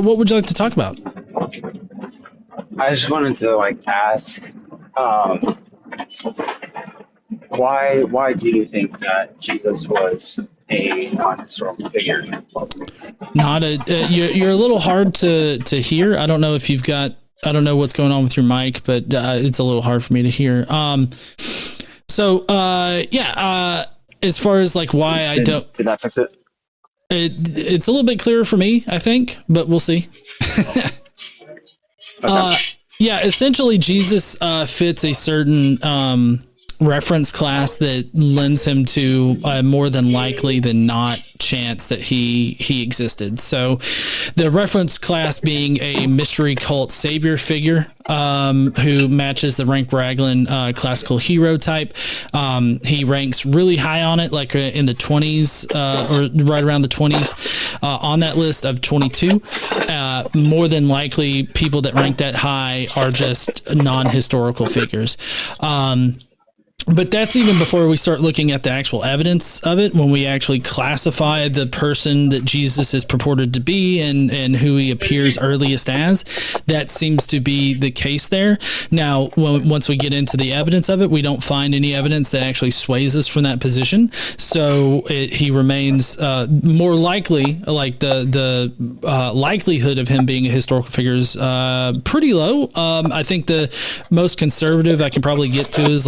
what would you like to talk about? I just wanted to ask, why do you think that Jesus was a non-historical figure? You're a little hard to hear. I don't know if you've got. I don't know what's going on with your mic, but it's a little hard for me to hear. As far as why I don't. Did that fix it? It's a little bit clearer for me, I think, but we'll see. Okay. Essentially Jesus fits a certain reference class that lends him to more than likely than not chance that he existed. So the reference class being a mystery cult savior figure who matches the Rank-Raglan classical hero type. He ranks really high on it, in the 20s or right around the 20s on that list of 22. More than likely, people that rank that high are just non-historical figures. But that's even before we start looking at the actual evidence of it, when we actually classify the person that Jesus is purported to be and who he appears earliest as. That seems to be the case there. Now, once we get into the evidence of it, we don't find any evidence that actually sways us from that position. So he remains more likely, the likelihood of him being a historical figure is pretty low. I think the most conservative I can probably get to is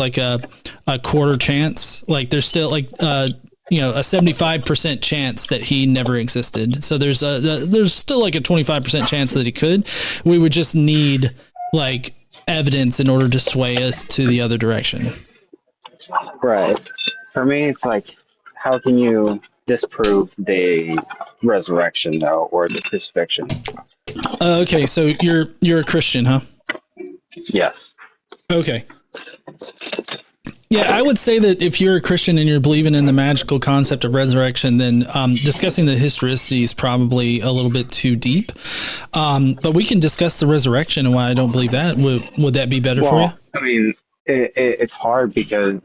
a quarter chance. There's still a 75% chance that he never existed. So there's still a 25% chance that he could. We would just need evidence in order to sway us to the other direction. Right. For me, it's how can you disprove the resurrection though, or the crucifixion? Okay, so you're a Christian, huh? Yes. Okay. Yeah, I would say that if you're a Christian and you're believing in the magical concept of resurrection, then discussing the historicity is probably a little bit too deep. But we can discuss the resurrection and why I don't believe that. Would that be better for you? I mean, it's hard because,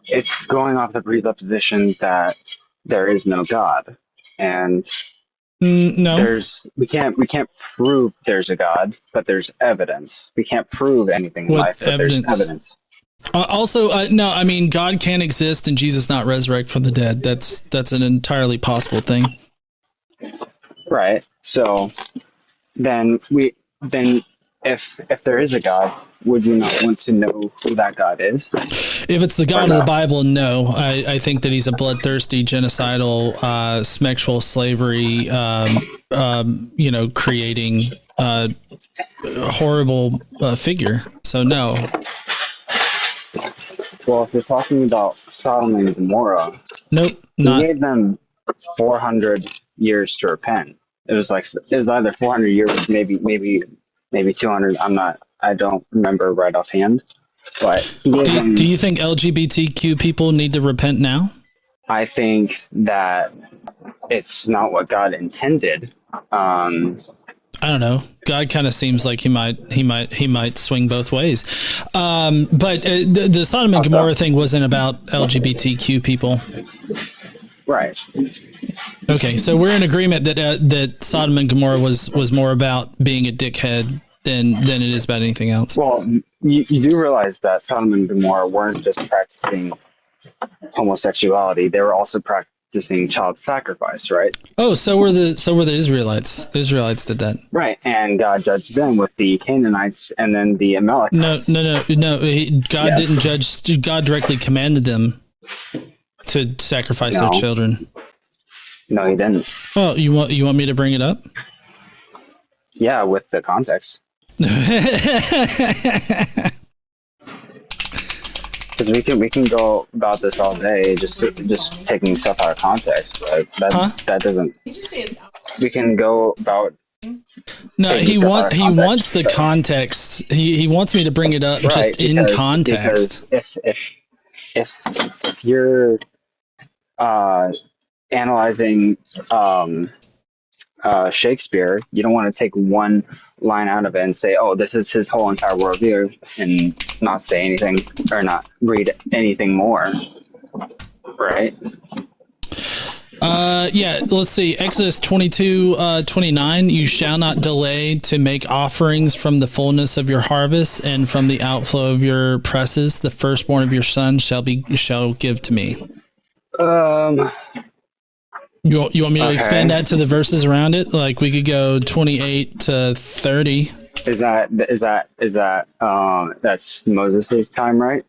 it's going off the presupposition that there is no God, and no, we can't prove there's a God, but there's evidence. We can't prove anything in life, but there's evidence. No, I mean, God can exist and Jesus not resurrect from the dead. That's an entirely possible thing. Right. So then if there is a God, would you not want to know who that God is? If it's the God of the Bible, no. I think that he's a bloodthirsty, genocidal, sexual slavery, creating horrible figure. So no. Well, if you're talking about Sodom and Gomorrah, nope, he gave them 400 years to repent. It was either 400 years, maybe 200. I don't remember right offhand. But do you think LGBTQ people need to repent now? I think that it's not what God intended. I don't know. God kind of seems like he might swing both ways. But the Sodom and Gomorrah thing wasn't about LGBTQ people. Right. Okay. So we're in agreement that Sodom and Gomorrah was more about being a dickhead than it is about anything else. Well, you do realize that Sodom and Gomorrah weren't just practicing homosexuality. They were also practicing child sacrifice, right? Oh, so were the Israelites. The Israelites did that. Right, and God judged them with the Canaanites and then the Amalekites. No. God didn't judge. God directly commanded them to sacrifice their children. No, he didn't. Oh, you want me to bring it up? Yeah, with the context. Because we can go about this all day, just taking stuff out of context, but that doesn't. We can go about. No, he wants the context. He wants me to bring it up in context. Because if you're analyzing Shakespeare, you don't want to take one line out of it and say, oh, this is his whole entire worldview, and not say anything or not read anything more, right? Yeah, let's see. Exodus 22:29. You shall not delay to make offerings from the fullness of your harvest and from the outflow of your presses. The firstborn of your son shall give to me. You want me to expand that to the verses around it? Like we could go 28 to 30. Is that that's Moses' time, right?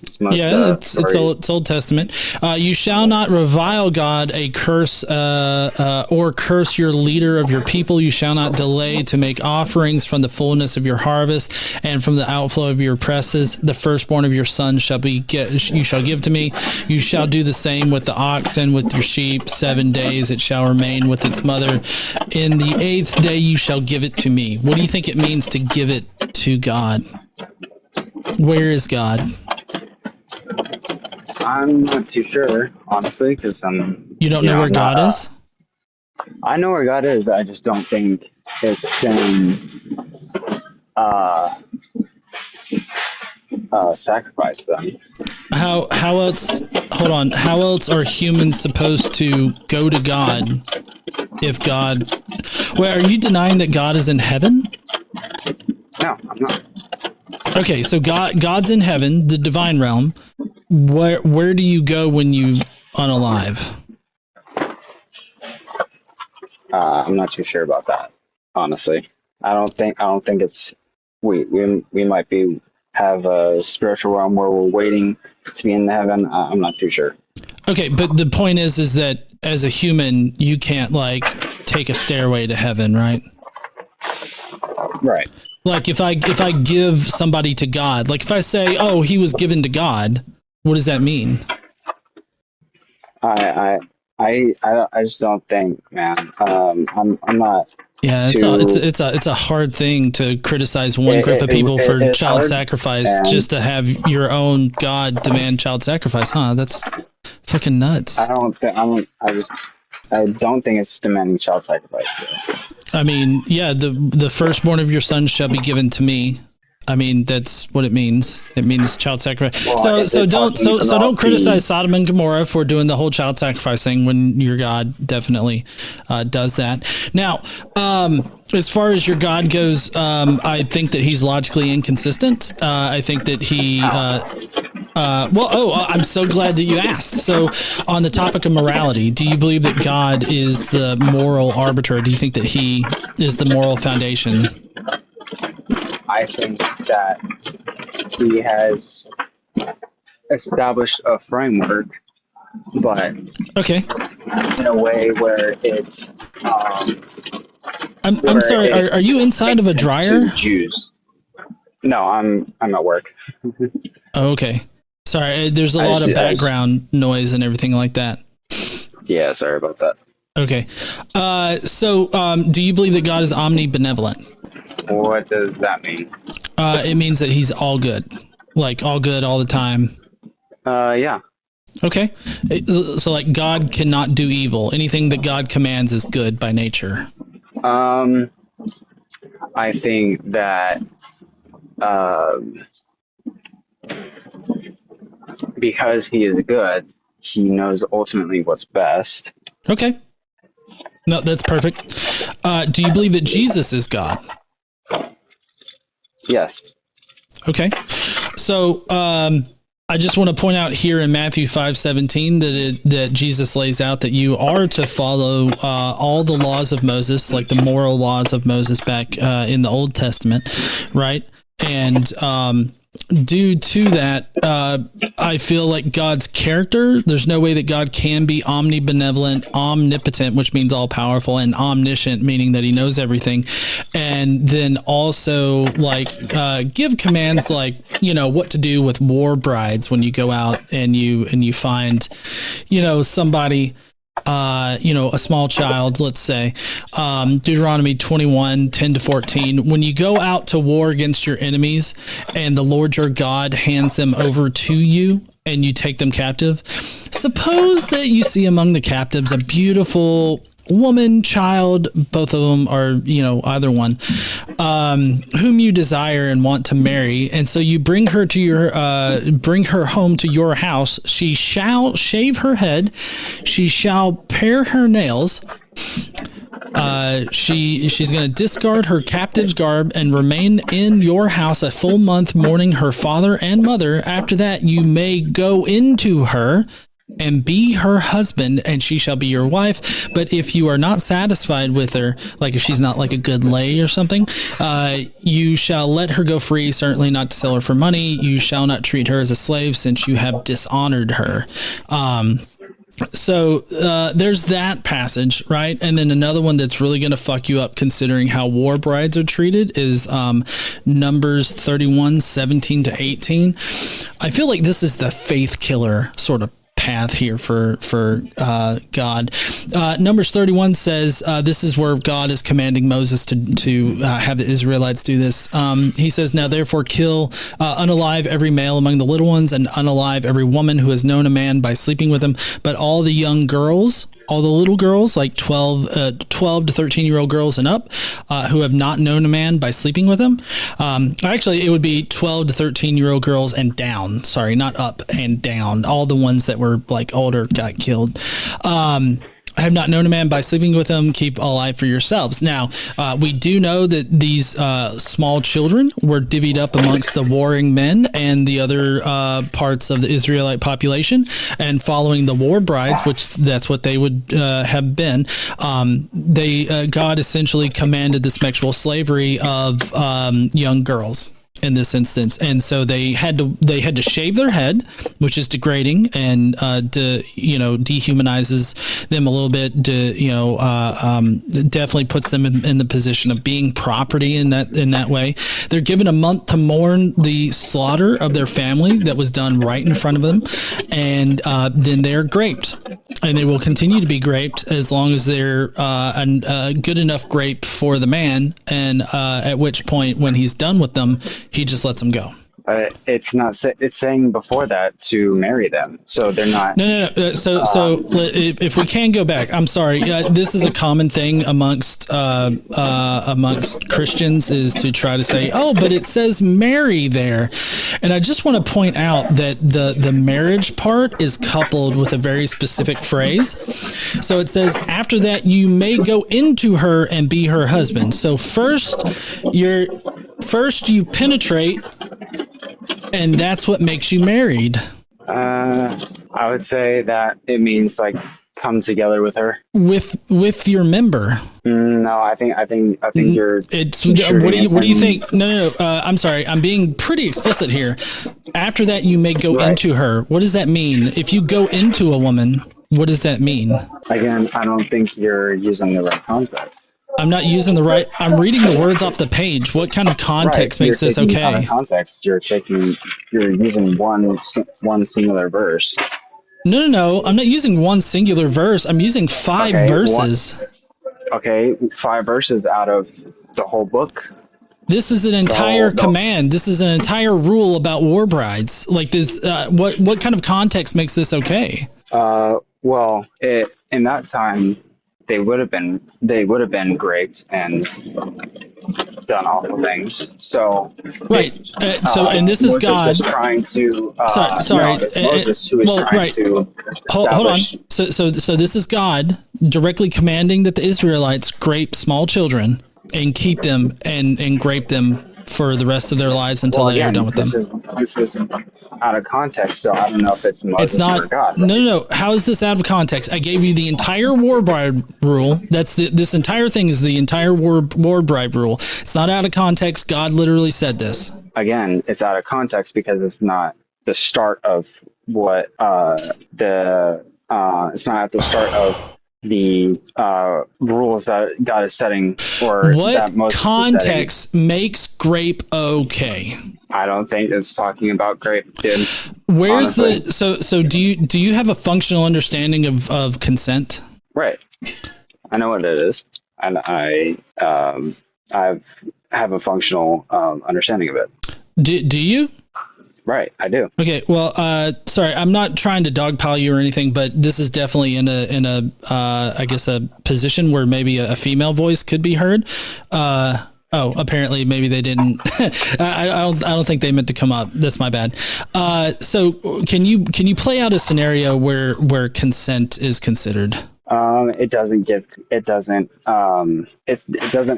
It's Old Testament. You shall not revile God, a curse, or curse your leader of your people. You shall not delay to make offerings from the fullness of your harvest and from the outflow of your presses. The firstborn of your son you shall give to me. You shall do the same with the oxen, with your sheep. 7 days it shall remain with its mother. In the 8th day you shall give it to me. What do you think it means to give it to God? Where is God? I'm not too sure, honestly, because You don't know where God is? I know where God is. I just don't think it's saying sacrifice them. How else? Hold on. How else are humans supposed to go to God if God? Wait, are you denying that God is in heaven? No, I'm not. Okay, so God's in heaven, the divine realm. Where do you go when you unalive? I'm not too sure about that, honestly. I don't think it's we might have a spiritual realm where we're waiting to be in heaven. I'm not too sure. Okay, but the point is that as a human, you can't like take a stairway to heaven, right? Right. Like if I give somebody to God, like if I say, "Oh, he was given to God," what does that mean? I just don't think, man. I'm not. Yeah, it's a hard thing to criticize one group of people for child sacrifice just to have your own God demand child sacrifice, huh? That's fucking nuts. I don't think it's demanding child sacrifice. I mean, yeah, the firstborn of your son shall be given to me. I mean, that's what it means. It means child sacrifice. Well, so don't criticize Sodom and Gomorrah for doing the whole child sacrifice thing when your God definitely does that. Now, as far as your God goes, I think that he's logically inconsistent. I think that he. I'm so glad that you asked. So, on the topic of morality, do you believe that God is the moral arbiter? Do you think that he is the moral foundation? I think that he has established a framework, but okay, in a way where it. I'm sorry. Are you inside of a dryer? Jews. No, I'm at work. Oh, okay. Sorry, there's a lot of background noise and everything like that. Yeah, sorry about that. Okay. So, do you believe that God is omnibenevolent? What does that mean? It means that he's all good. Like, all good all the time. Yeah. Okay. So, like, God cannot do evil. Anything that God commands is good by nature. I think that because he is good, he knows ultimately what's best. Okay. No, that's perfect. Do you believe that Jesus is God? Yes. Okay. So, I just want to point out here in Matthew 5:17 that Jesus lays out that you are to follow all the laws of Moses, like the moral laws of Moses back in the Old Testament, right? And due to that, I feel like God's character, there's no way that God can be omnibenevolent, omnipotent, which means all powerful, and omniscient, meaning that he knows everything. And then also like give commands like, you know, what to do with war brides when you go out and you find, you know, somebody, a small child, let's say, Deuteronomy 21:10-14. When you go out to war against your enemies and the Lord your God hands them over to you and you take them captive, suppose that you see among the captives a beautiful woman, child, both of them are, either one, whom you desire and want to marry. And so you bring her bring her home to your house. She shall shave her head. She shall pare her nails. She's going to discard her captive's garb and remain in your house a full month, mourning her father and mother. After that, you may go into her and be her husband, and she shall be your wife. But if you are not satisfied with her, like if she's not like a good lay or something, you shall let her go free, certainly not to sell her for money. You shall not treat her as a slave, since you have dishonored her. So there's that passage, right? And then another one that's really going to fuck you up, considering how war brides are treated, is Numbers 31:17-18. I feel like this is the faith killer sort of path here for God. Numbers 31 says, this is where God is commanding Moses to have the Israelites do this. He says, now therefore kill, unalive every male among the little ones, and unalive every woman who has known a man by sleeping with him. But all the young girls, all the little girls, like 12 to 13-year-old girls and up, who have not known a man by sleeping with him. Actually, it would be 12 to 13-year-old girls and down. Sorry, not up and down. All the ones that were like older got killed. I have not known a man by sleeping with him. Keep alive for yourselves. Now, we do know that these small children were divvied up amongst the warring men and the other parts of the Israelite population. And following the war brides, which that's what they would have been, God essentially commanded the sexual slavery of young girls in this instance. And so they had to shave their head, which is degrading and dehumanizes them a little bit, definitely puts them in the position of being property in that way. They're given a month to mourn the slaughter of their family that was done right in front of them, and then they're graped, and they will continue to be graped as long as they're a good enough grape for the man, and at which point, when he's done with them, he just lets them go. It's not. It's saying before that to marry them, so they're not. No. So if we can go back, I'm sorry. This is a common thing amongst Christians, is to try to say, oh, but it says marry there, and I just want to point out that the marriage part is coupled with a very specific phrase. So it says, after that you may go into her and be her husband. So first you penetrate, and that's what makes you married. I would say that it means like come together with her, with your member. No, I think you're. It's what do you think? No. I'm sorry. I'm being pretty explicit here. After that, you may go into her. What does that mean? If you go into a woman, what does that mean? Again, I don't think you're using the right context. I'm not using the right. I'm reading the words off the page. What kind of context makes this okay? Out of context, you're using one singular verse. No. I'm not using one singular verse. I'm using five verses. 5 verses out of the whole book. This is an entire command. This is an entire rule about war brides. Like this. What kind of context makes this okay? Well, in that time, they would have been graped and done awful things. So right. And this is God trying to. Sorry. Moses who is trying to. Hold on. So this is God directly commanding that the Israelites grape small children and keep them and grape them for the rest of their lives until they are done with them. This is out of context, so I don't know if it's Moses or God. No. How is this out of context? I gave you the entire war bride rule. This entire thing is the entire war bride rule. It's not out of context. God literally said this. Again, it's out of context because it's not the start of what it's not at the start of the rules that God is setting, or what that Moses context makes grape okay? I don't think it's talking about grape, dude. Where's honestly. So do you have a functional understanding of consent? Right. I know what it is, and I have a functional understanding of it. Do you? Right, I do. Okay, well, sorry, I'm not trying to dogpile you or anything, but this is definitely in a I guess a position where maybe a female voice could be heard. Apparently maybe they didn't. I don't think they meant to come up. That's my bad. So can you play out a scenario where consent is considered? It doesn't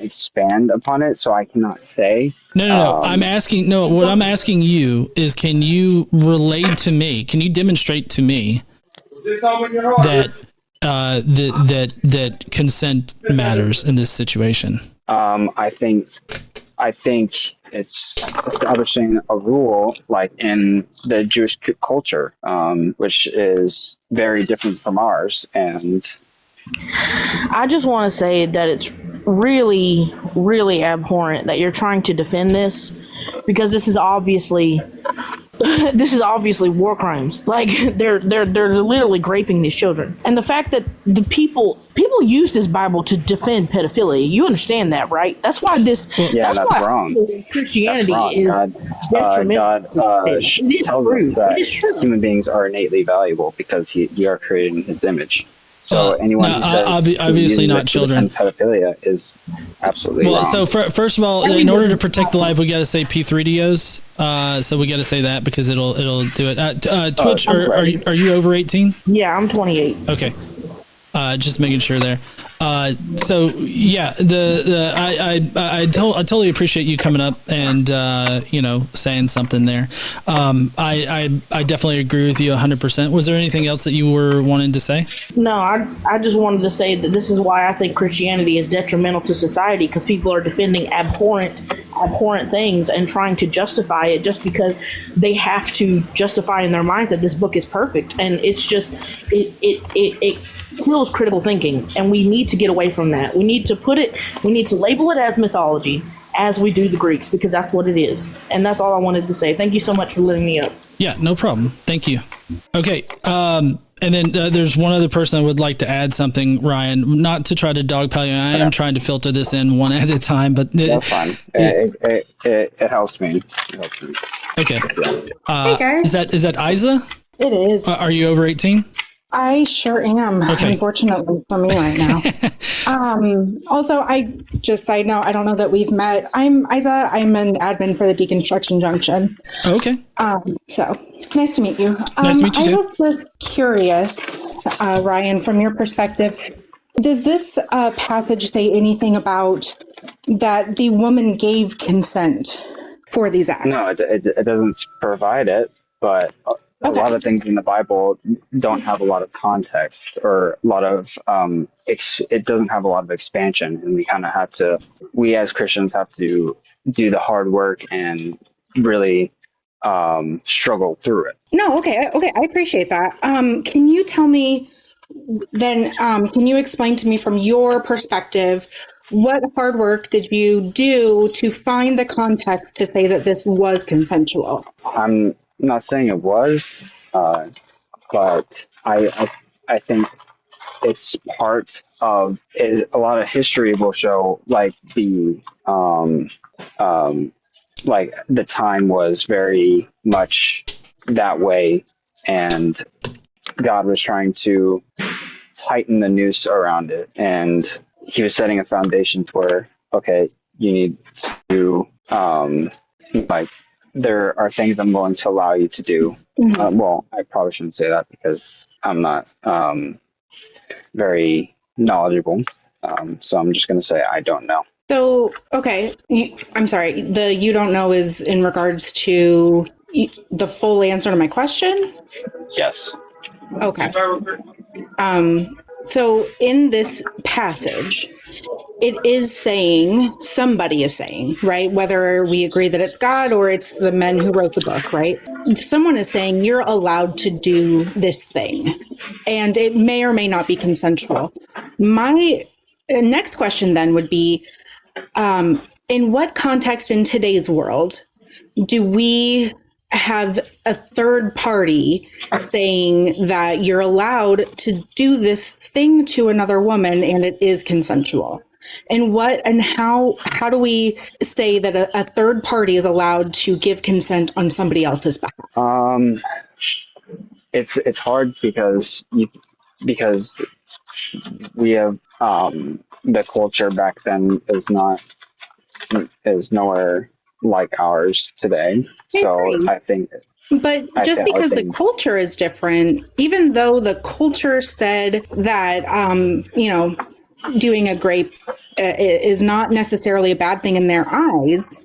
expand upon it, so I cannot say. No. What I'm asking you is, can you relate to me? Can you demonstrate to me that that consent matters in this situation? I think it's establishing a rule like in the Jewish culture, which is very different from ours. And I just want to say that it's really, really abhorrent that you're trying to defend this, because this is obviously war crimes. Like they're literally raping these children. And the fact that the people use this Bible to defend pedophilia, you understand that, right? That's why that's wrong. Christianity that's wrong. God tells us that human beings are innately valuable because we are created in His image. So anyone who says obviously not children, pedophilia is absolutely wrong. So first of all, in order to protect the life, we got to say P3DOs. So we got to say that because it'll do it. Twitch, are you over 18? Yeah, I'm 28. Okay. Just making sure there. So yeah, I totally appreciate you coming up and saying something there. I definitely agree with you 100%. Was there anything else that you were wanting to say? No, I just wanted to say that this is why I think Christianity is detrimental to society, because people are defending abhorrent things and trying to justify it just because they have to justify in their minds that this book is perfect. And it's just it kills critical thinking, and we need to get away from that. We need to label it as mythology, as we do the Greeks, because that's what it is. And that's all I wanted to say. Thank you so much for letting me up. Yeah, no problem. Thank you. Okay. And then there's one other person I would like to add something, Ryan, not to try to dogpile you. I am trying to filter this in one at a time, but that's fine. It helps me. Okay. Hey guys. Is that Isa? It is. Are you over 18? I sure am, unfortunately for me right now. Also, side note, I don't know that we've met. I'm Isa. I'm an admin for the Deconstruction Junction. Okay. So nice to meet you. Nice to meet you too. I was just curious, Ryan, from your perspective, does this passage say anything about that the woman gave consent for these acts? No, it doesn't provide it, but a lot of things in the Bible don't have a lot of context or a lot of it doesn't have a lot of expansion, and we as Christians have to do the hard work and really struggle through it. No, okay, I appreciate that. Can you tell me then? Can you explain to me from your perspective, what hard work did you do to find the context to say that this was consensual? I'm not saying it was, but I think it's part of it. A lot of history will show like the time was very much that way, and God was trying to tighten the noose around it, and He was setting a foundation for, okay, you need to there are things I'm willing to allow you to do. Mm-hmm. Well, I probably shouldn't say that because I'm not very knowledgeable. So I'm just going to say I don't know. So, okay, I'm sorry. The you don't know is in regards to the full answer to my question? Yes. Okay. So in this passage, it is saying, somebody is saying, right? Whether we agree that it's God or it's the men who wrote the book, right? Someone is saying you're allowed to do this thing, and it may or may not be consensual. My next question then would be, in what context in today's world do we have a third party saying that you're allowed to do this thing to another woman and it is consensual? And how do we say that a third party is allowed to give consent on somebody else's behalf? It's hard because we have the culture back then is nowhere like ours today. So I think. But just because the culture is different, even though the culture said that, doing a grape is not necessarily a bad thing in their eyes,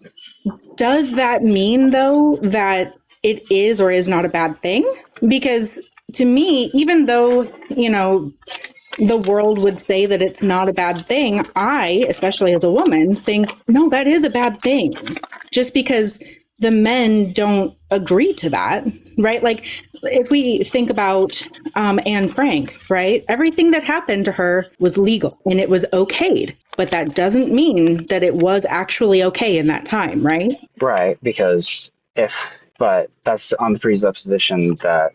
does that mean, though, that it is or is not a bad thing? Because to me, even though, the world would say that it's not a bad thing, I, especially as a woman, think, no, that is a bad thing. Just because the men don't agree to that, right? Like, if we think about Anne Frank, right? Everything that happened to her was legal and it was okayed, but that doesn't mean that it was actually okay in that time, right? Right, because but that's on the presupposition that,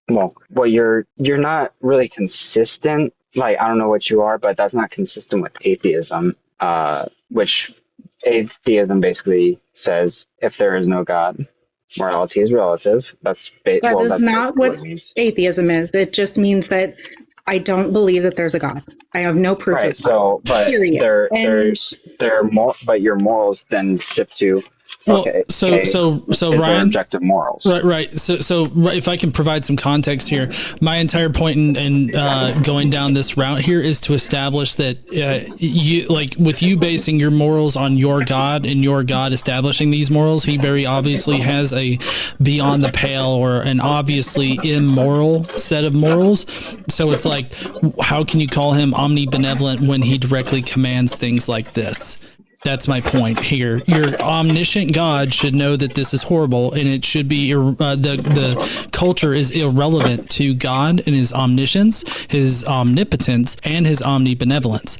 you're not really consistent. Like, I don't know what you are, but that's not consistent with atheism, which atheism basically says if there is no God, morality is relative. That's not what atheism is. It just means that I don't believe that there's a God. I have no proof. Right. So, but but your morals then shift to. Okay. So Ryan, objective morals. Right. So if I can provide some context here, my entire point in going down this route here is to establish that with you basing your morals on your God and your God establishing these morals, he very obviously has a beyond the pale or an obviously immoral set of morals. So it's like, how can you call him omnibenevolent when he directly commands things like this? That's my point here. Your omniscient God should know that this is horrible, and it should be the culture is irrelevant to God and his omniscience, his omnipotence, and his omnibenevolence.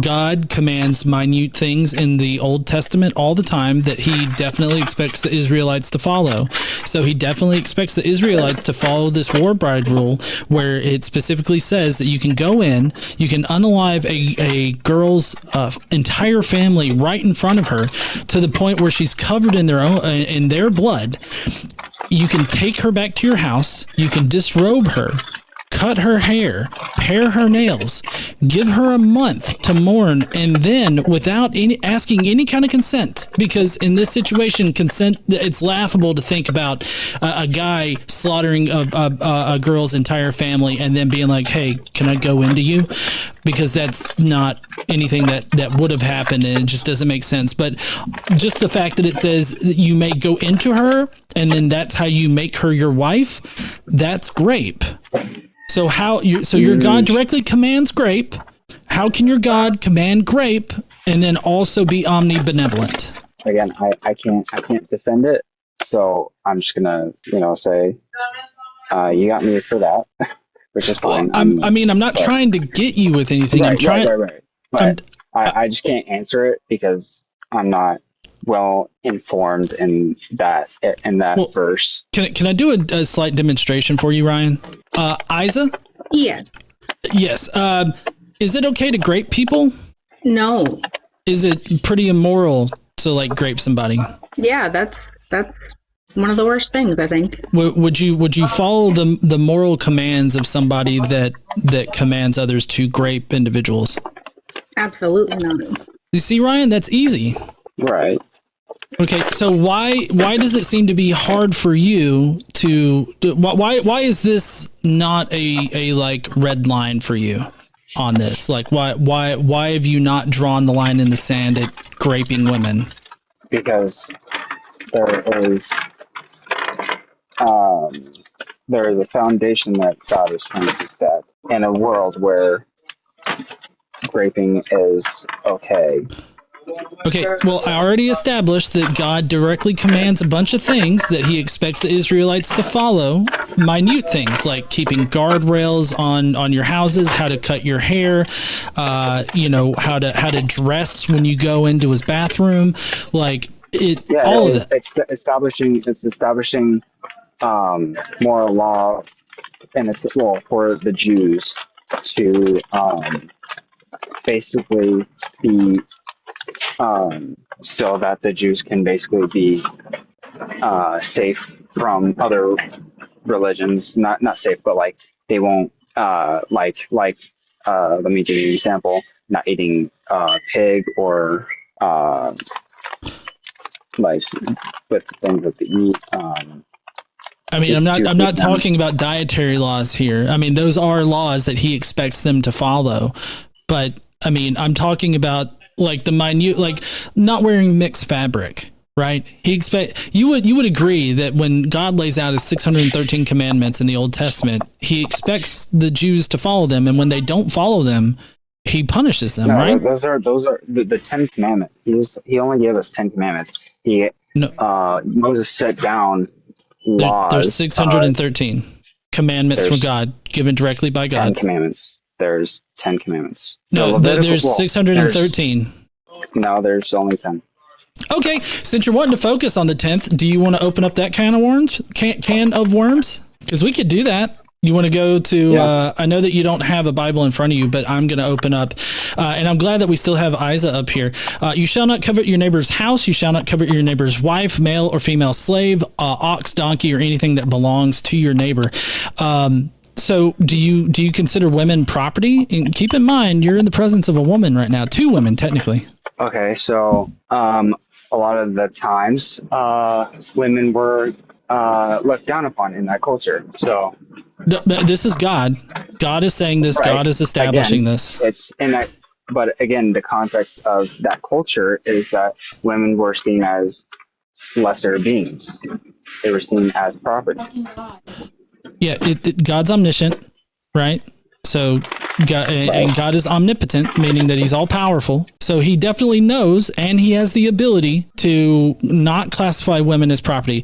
God commands minute things in the Old Testament all the time that he definitely expects the Israelites to follow. So he definitely expects the Israelites to follow this war bride rule, where it specifically says that you can go in, you can unalive a girl's entire family right in front of her to the point where she's covered in their blood. You can take her back to your house, you can disrobe her, cut her hair, pare her nails, give her a month to mourn, and then without asking any kind of consent, because in this situation, consent, it's laughable to think about a guy slaughtering a girl's entire family and then being like, hey, can I go into you? Because that's not anything that would have happened, and it just doesn't make sense. But just the fact that it says you may go into her and then that's how you make her your wife, that's grape. So your God directly commands grape. How can your God command grape and then also be omnibenevolent? Again, I can't defend it, so I'm just gonna say you got me for that, which is fine. I'm not trying to get you with anything. Right. But I just can't answer it because I'm not well informed in that verse. Can I do a slight demonstration for you, Ryan? Isa? Yes. Is it okay to grape people? No. Is it pretty immoral to grape somebody? Yeah, that's one of the worst things, I think. Would you follow the moral commands of somebody that commands others to grape individuals? Absolutely not. You see, Ryan, that's easy. Right. Okay, so why does it seem to be hard for you why is this not a red line for you on this? Why have you not drawn the line in the sand at graping women? Because there is a foundation that God is trying to set in a world where graping is okay. Okay, well, I already established that God directly commands a bunch of things that he expects the Israelites to follow. Minute things like keeping guardrails on your houses, how to cut your hair, how to dress when you go into his bathroom, all of that. It's establishing moral law, and it's for the Jews to basically be so that the Jews can basically be safe from other religions. Not safe, but like they won't let me give you an example. Not eating pig or like with things that they eat. I mean, I'm not talking about dietary laws here. I mean, those are laws that he expects them to follow. But I mean, I'm talking about like the minute, like not wearing mixed fabric, right? You would agree that when God lays out his 613 commandments in the Old Testament, he expects the Jews to follow them, and when they don't follow them, he punishes them, right? Those are the 10 commandments. He only gave us 10 commandments. Moses set down laws. There's 613 commandments from God given directly by God. 10 commandments. There's 10 commandments. No, there's 613. No, there's only 10. Okay, since you're wanting to focus on the 10th, do you want to open up that can of worms? Can of worms? Because we could do that. You want to go to, I know that you don't have a Bible in front of you, but I'm going to open up, and I'm glad that we still have Isa up here. You shall not covet your neighbor's house. You shall not covet your neighbor's wife, male or female slave, ox, donkey, or anything that belongs to your neighbor. So do you consider women property? And keep in mind, you're in the presence of a woman right now, 2 women, technically. Okay, so a lot of the times women were looked down upon in that culture. So this is God. God is saying this. Right. God is establishing this. It's in that, but again, the context of that culture is that women were seen as lesser beings. They were seen as property. Yeah, God's omniscient, right? So, and God is omnipotent, meaning that he's all powerful. So he definitely knows, and he has the ability to not classify women as property.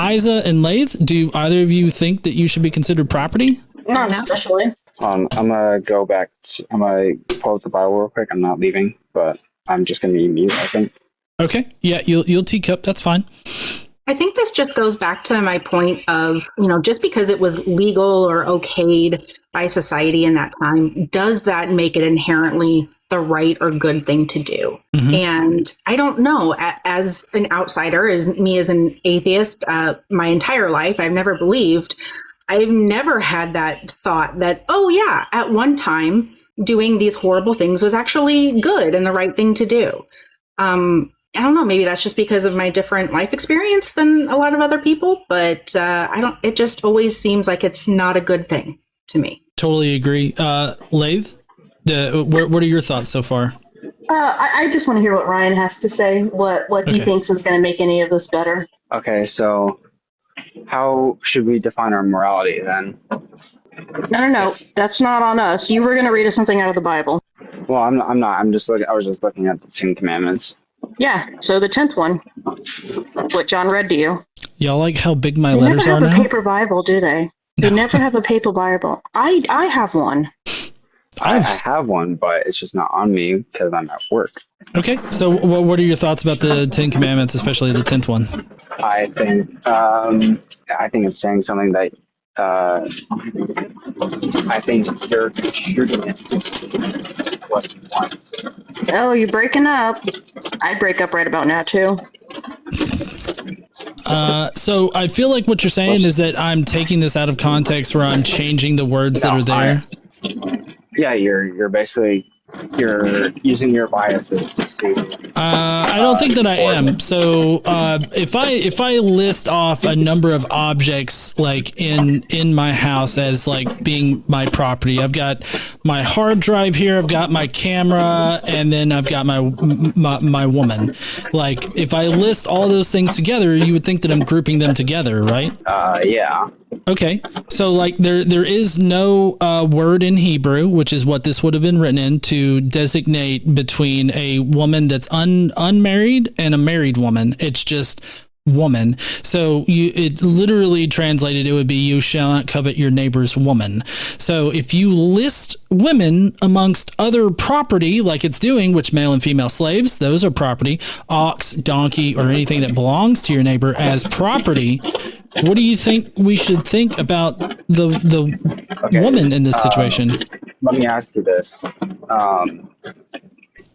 Isa and Laith, do either of you think that you should be considered property? Not especially. I'm gonna go back. I'm gonna pull up the Bible real quick. I'm not leaving, but I'm just gonna be mute, I think. Okay. Yeah, you'll teacup. That's fine. I think this just goes back to my point of, just because it was legal or okayed by society in that time, does that make it inherently the right or good thing to do? Mm-hmm. And I don't know, as an outsider, as an atheist, my entire life, I've never believed, I've never had that thought that, oh yeah, at one time doing these horrible things was actually good and the right thing to do. I don't know, maybe that's just because of my different life experience than a lot of other people, but it just always seems like it's not a good thing to me. Totally agree. Laith, what are your thoughts so far? I just want to hear what Ryan has to say, what he thinks is going to make any of this better. Okay, so how should we define our morality then? No, that's not on us. You were going to read us something out of the Bible. Well, I'm not. I was just looking at the 10 Commandments. Yeah, so the 10th one, what John read to you. Y'all like how big my letters are now? They never have a paper Bible, do they? They never have a paper Bible. I have one. I have one, but it's just not on me because I'm at work. Okay, so what are your thoughts about the 10 Commandments, especially the 10th one? I think it's saying something that I think you're shooting it. What you want. Oh, you're breaking up. I'd break up right about now, too. So I feel like what you're saying is that I'm taking this out of context where I'm changing the words that are there. Yeah, you're basically you're using your biases to I don't think that I am. So if I list off a number of objects like in my house as like being my property, I've got my hard drive here, I've got my camera, and then I've got my woman. Like if I list all those things together, you would think that I'm grouping them together, right? Yeah. Okay, so like there is no word in Hebrew, which is what this would have been written in, to designate between a woman that's unmarried and a married woman. It's just woman. So it literally translated, it would be you shall not covet your neighbor's woman. So if you list women amongst other property like it's doing, which male and female slaves, those are property, ox, donkey, or anything that belongs to your neighbor as property, what do you think we should think about the woman in this situation? let me ask you this.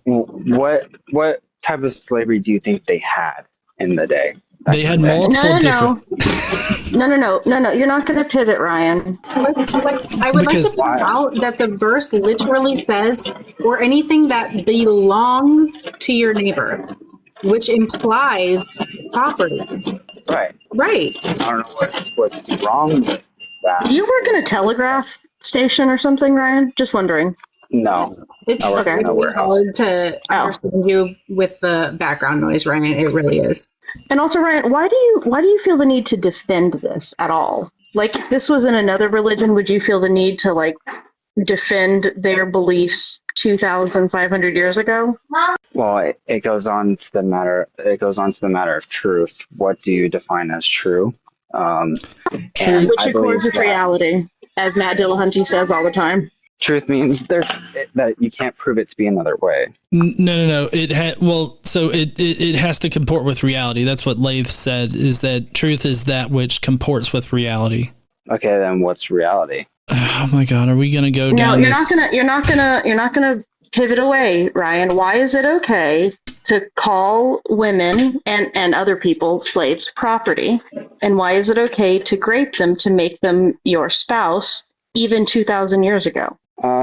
What type of slavery do you think they had in the day? They had multiple different. No. You're not going to pivot, Ryan. I would like to point out that the verse literally says, or anything that belongs to your neighbor, which implies property. Right. Right. I don't know what's wrong with that. Do you work in a telegraph station or something, Ryan? Just wondering. No. It's I work in a warehouse. hard to understand you with the background noise, Ryan. It really is. And also, Ryan, why do you feel the need to defend this at all? Like, if this was in another religion, would you feel the need to, like, defend their beliefs 2,500 years ago? Well, it goes on to the matter. It goes on to the matter of truth. What do you define as true? True. Which accords with reality, as Matt Dillahunty says all the time. Truth means that you can't prove it to be another way. No. It has to comport with reality. That's what Laith said, is that truth is that which comports with reality. Okay, then what's reality? Oh my God, are we going to go down No, this? you're not gonna pivot away, Ryan. Why is it okay to call women and other people slaves property? And why is it okay to grape them to make them your spouse even 2,000 years ago?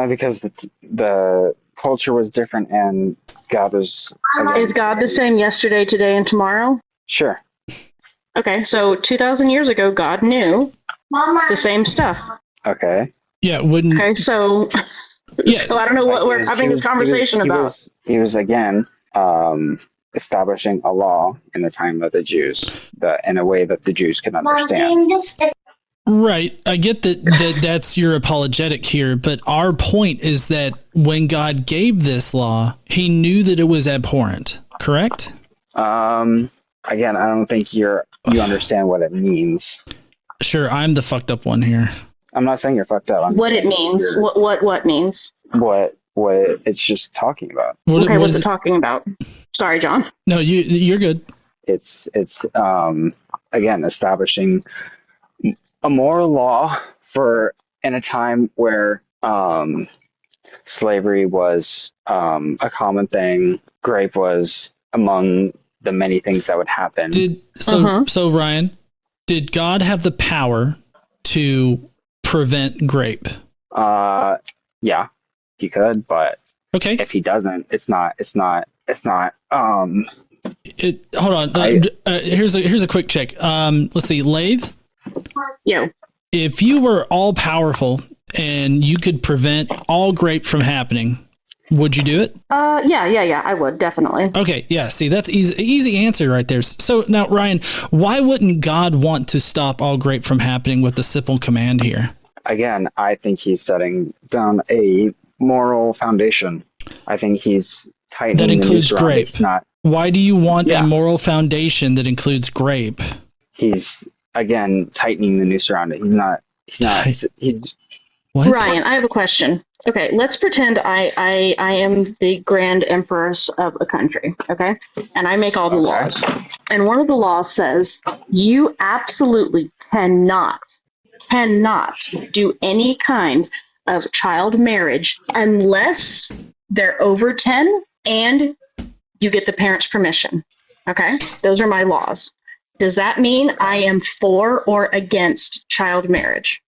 Because the culture was different, and God was. Is God the same yesterday, today, and tomorrow? Sure. Okay, so 2,000 years ago, God knew the same stuff. Okay. Yeah, wouldn't. Okay, so Yeah. so I don't know what we're having this conversation about. He was again establishing a law in the time of the Jews, in a way that the Jews could understand. Right. I get that's your apologetic here, but our point is that when God gave this law, he knew that it was abhorrent, correct? Again, I don't think you understand what it means. Sure, I'm the fucked up one here. I'm not saying you're fucked up. What it means? What means? What it's just talking about. What's it talking about? Sorry, John. No, you're good. It's again establishing a moral law in a time where slavery was a common thing. Grape was among the many things that would happen. So Ryan, did God have the power to prevent grape? Yeah, he could, but okay. If he doesn't, it's not. Hold on. Here's a quick check. Let's see, Laith. Yo. If you were all powerful and you could prevent all grape from happening, would you do it? Yeah, I would, definitely. Okay, yeah, see, that's easy answer right there. So now, Ryan, why wouldn't God want to stop all grape from happening with the simple command here? Again, I think he's setting down a moral foundation. I think he's tightening that includes the grape. Why do you want a moral foundation that includes grape? He's again tightening the noose around it. He's what? Ryan, I have a question. Okay, let's pretend I am the grand empress of a country, okay? And I make all the laws. And one of the laws says you absolutely cannot do any kind of child marriage unless they're over 10 and you get the parents' permission. Okay? Those are my laws. Does that mean I am for or against child marriage?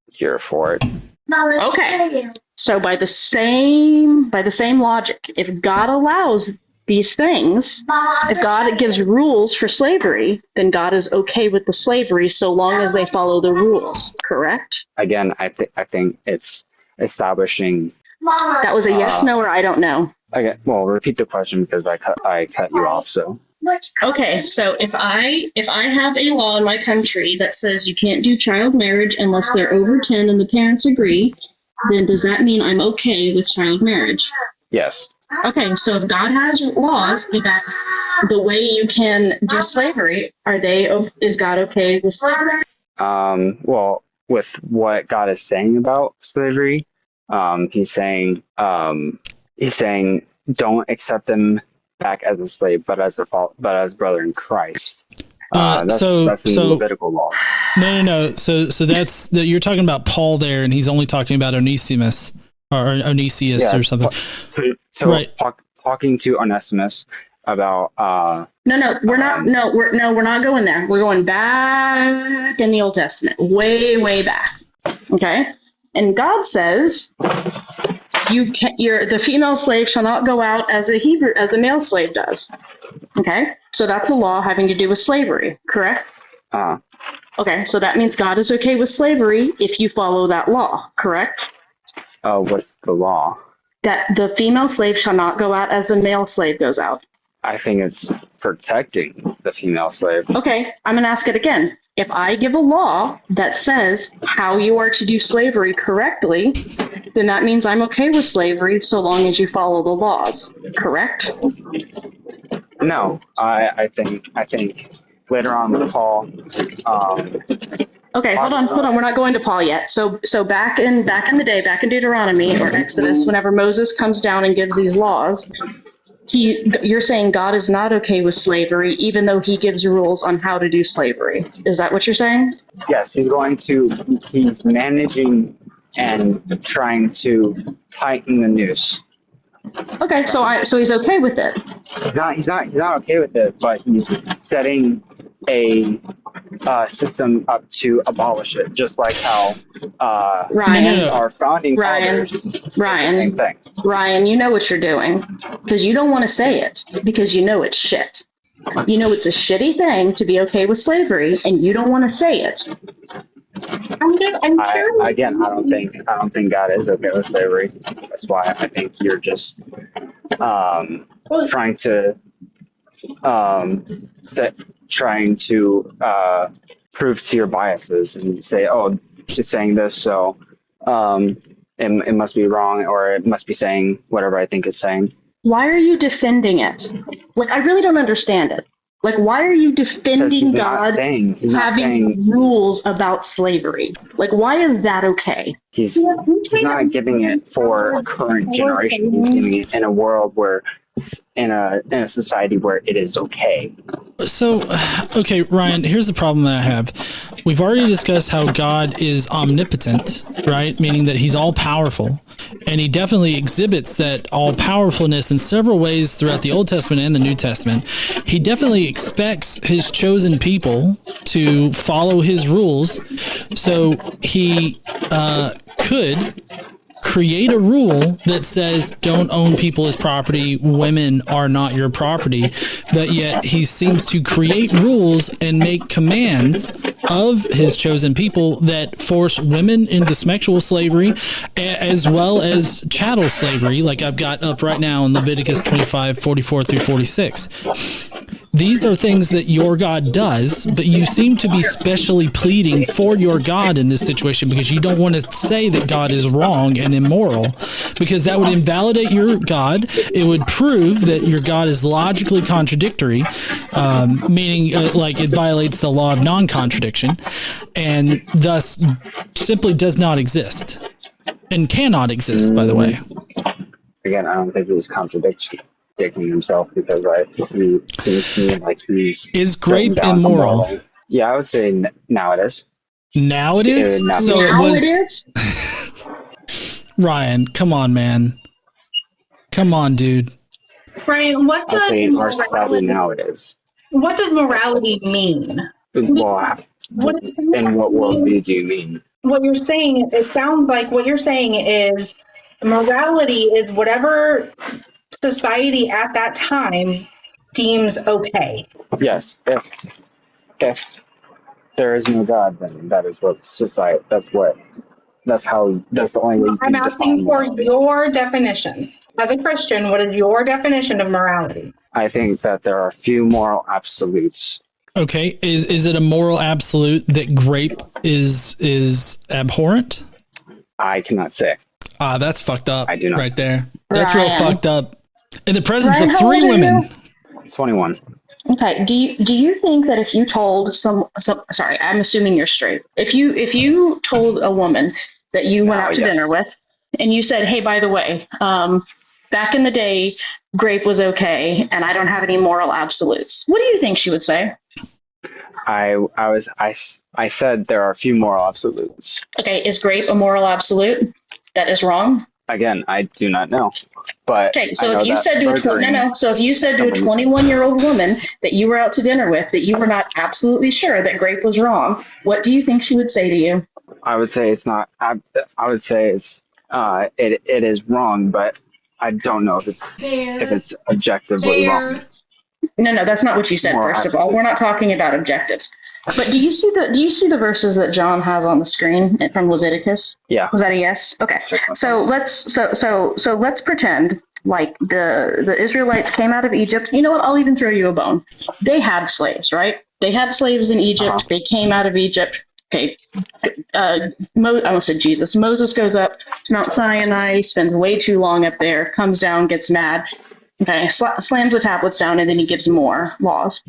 You're for it. Okay. So by the same logic, if God allows these things, if God gives rules for slavery, then God is okay with the slavery so long as they follow the rules, correct? Again, I think it's establishing. That was a yes, no, or I don't know. Okay, well, repeat the question because I cut you off. So. Okay, so if I have a law in my country that says you can't do child marriage unless they're over 10 and the parents agree, then does that mean I'm okay with child marriage? Yes. Okay, so if God has laws about the way you can do slavery, is God okay with slavery? Well, with what God is saying about slavery, he's saying don't accept them back as a slave, but as brother in Christ. That's in the Levitical law. No. So that's you're talking about Paul there, and he's only talking about Onesimus. or Onesius or something. Right. Talking to Onesimus about No, we're not. We're not going there. We're going back in the Old Testament, way back. Okay, and God says, the female slave shall not go out as the male slave does. Okay, so that's a law having to do with slavery, correct? Okay, so that means God is okay with slavery if you follow that law, correct? What's the law? That the female slave shall not go out as the male slave goes out. I think it's protecting the female slave. Okay, I'm going to ask it again. If I give a law that says how you are to do slavery correctly, then that means I'm okay with slavery so long as you follow the laws, correct? No, I think later on with Paul. Okay, hold on. We're not going to Paul yet. So back in the day, back in Deuteronomy or Exodus, whenever Moses comes down and gives these laws, you're saying God is not okay with slavery, even though he gives rules on how to do slavery. Is that what you're saying? Yes, he's managing and trying to tighten the noose. Okay, so he's okay with it. He's not okay with it, but he's setting a system up to abolish it, just like how our founding fathers. Same thing. Ryan, you know what you're doing because you don't want to say it because you know it's shit. You know it's a shitty thing to be okay with slavery, and you don't want to say it. I'm curious. I don't think God is okay with slavery. That's why I think you're just trying to prove to your biases and say, oh, it's saying this, so it must be wrong, or it must be saying whatever I think it's saying. Why are you defending it? Like, I really don't understand it. Like, why are you defending God having rules about slavery? Like, why is that okay? He's not giving it for current generation. He's giving it in a world where, in a society where it is okay. So, okay, Ryan, here's the problem that I have. We've already discussed how God is omnipotent, right? Meaning that he's all powerful. And he definitely exhibits that all powerfulness in several ways throughout the Old Testament and the New Testament. He definitely expects his chosen people to follow his rules. So he could create a rule that says don't own people as property, women are not your property, but yet he seems to create rules and make commands of his chosen people that force women into sexual slavery as well as chattel slavery, like I've got up right now in Leviticus 25, 44 through 46. These are things that your God does, but you seem to be specially pleading for your God in this situation because you don't want to say that God is wrong and immoral, because that would invalidate your God. It would prove that your God is logically contradictory, meaning like it violates the law of non-contradiction, and thus simply does not exist and cannot exist, by the way. Again, I don't think it was contradiction. Himself, because he seems to me like he's grape immoral. Yeah, I would say now it is. Now it is. So now it was. It is? Ryan, come on, man. Come on, dude. Ryan, what does morality, now it is? What does morality mean? Well, in what world do you mean? What you're saying, it sounds like what you're saying is morality is whatever society at that time deems okay. Yes. If there is no God, then that is what society. That's the only way. I'm asking for your definition. As a Christian, what is your definition of morality? I think that there are a few moral absolutes. Okay, is it a moral absolute that grape is abhorrent? I cannot say. That's fucked up. I do not. Right there. That's Ryan. real fucked up. In the presence Ryan, of how 3 old are women. you? 21. Okay. Do you think that if you told sorry, I'm assuming you're straight. If you told a woman that you went out to dinner with, and you said, "Hey, by the way, back in the day, grape was okay, and I don't have any moral absolutes," what do you think she would say? I said there are a few moral absolutes. Okay, is grape a moral absolute? That is wrong. Again, I do not know. But Okay, I so know if you that said to a burgering- so if you said to a 21-year-old woman that you were out to dinner with that you were not absolutely sure that grape was wrong, what do you think she would say to you? I would say it's not. I would say it is wrong, but I don't know if it's objectively wrong. No, that's not what you said. First of all, we're not talking about objectives. But do you see the verses that John has on the screen from Leviticus? Yeah. Was that a yes? Okay. So let's pretend like the Israelites came out of Egypt. You know what? I'll even throw you a bone. They had slaves, right? They had slaves in Egypt. They came out of Egypt. Okay. I almost said Jesus. Moses goes up to Mount Sinai, spends way too long up there, comes down, gets mad. Okay, slams the tablets down, and then he gives more laws.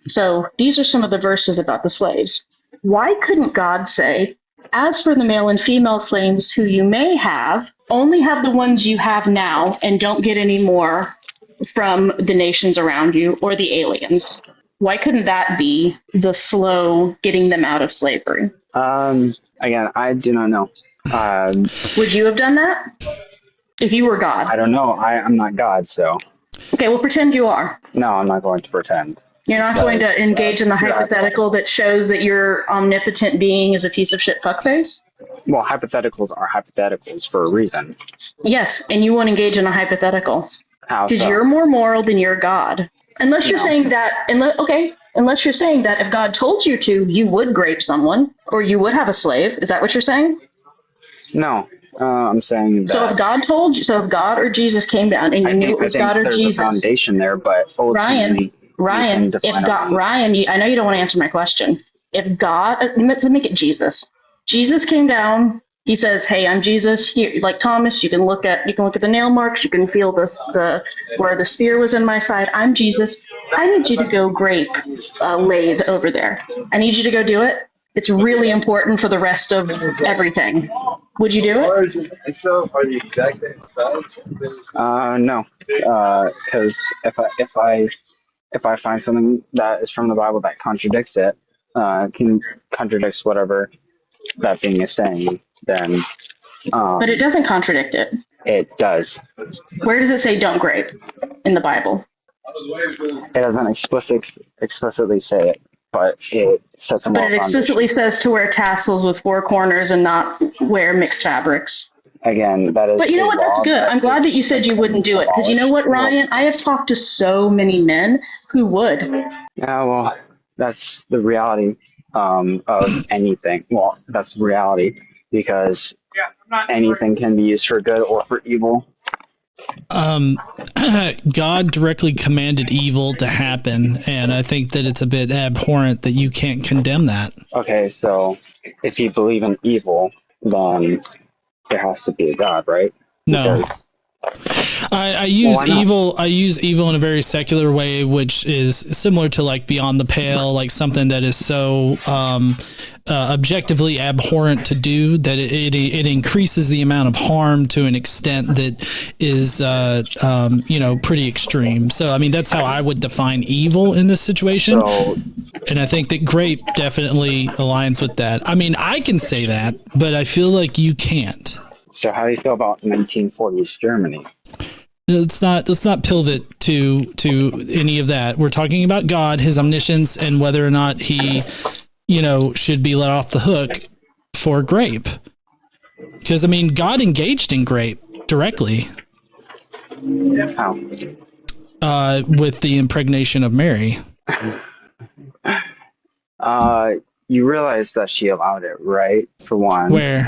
So these are some of the verses about the slaves. Why couldn't God say, as for the male and female slaves who you may have, only have the ones you have now and don't get any more from the nations around you or the aliens? Why couldn't that be the slow getting them out of slavery? Again, I do not know. Would you have done that if you were God? I don't know. I'm not God, so. Okay, well, pretend you are. No, I'm not going to pretend. You're not going to engage in the hypothetical that shows that your omnipotent being is a piece of shit fuckface? Well, hypotheticals are hypotheticals for a reason. Yes, and you won't engage in a hypothetical. How Because so? you're more moral than your God. Unless you're saying that, unless you're saying that if God told you to, you would grape someone, or you would have a slave. Is that what you're saying? No, I'm saying that. So if God told you, so if God or Jesus came down and you knew it was God or there's Jesus. a foundation there, but ultimately, Ryan, if God, Ryan, I know you don't want to answer my question. If God, let's make it Jesus. Jesus came down. He says, "Hey, I'm Jesus." Here, like Thomas, you can look at the nail marks. You can feel where the spear was in my side. I'm Jesus. I need you to go grape Laith over there. I need you to go do it. It's really important for the rest of everything. Would you do it? No, because if I find something that is from the Bible that contradicts it, contradicts whatever that thing is saying, then. But it doesn't contradict it. It does. Where does it say "don't grape" in the Bible? It doesn't explicitly say it, but it sets a But moral it explicitly foundation. says to wear tassels with 4 corners and not wear mixed fabrics. Again, that is. But you know a what? That's law good. I'm glad that you said you wouldn't do it. Because you know what, Ryan? I have talked to so many men who would. Yeah, well, that's the reality of anything. Well, that's reality because anything can be used for good or for evil. God directly commanded evil to happen, and I think that it's a bit abhorrent that you can't condemn that. Okay, so if you believe in evil, then there has to be a God, right? No. Because- I use why not? evil. I use evil in a very secular way, which is similar to like beyond the pale, like something that is so objectively abhorrent to do that it increases the amount of harm to an extent that is pretty extreme. So I mean that's how I would define evil in this situation, So, and I think that grape definitely aligns with that. I mean I can say that, but I feel like you can't. so how do you feel about 1940s Germany? Let's not pivot to any of that. We're talking about God, his omniscience, and whether or not he, should be let off the hook for grape. Because I mean, God engaged in grape directly How? with the impregnation of Mary. You realize that she allowed it, right? For one. Where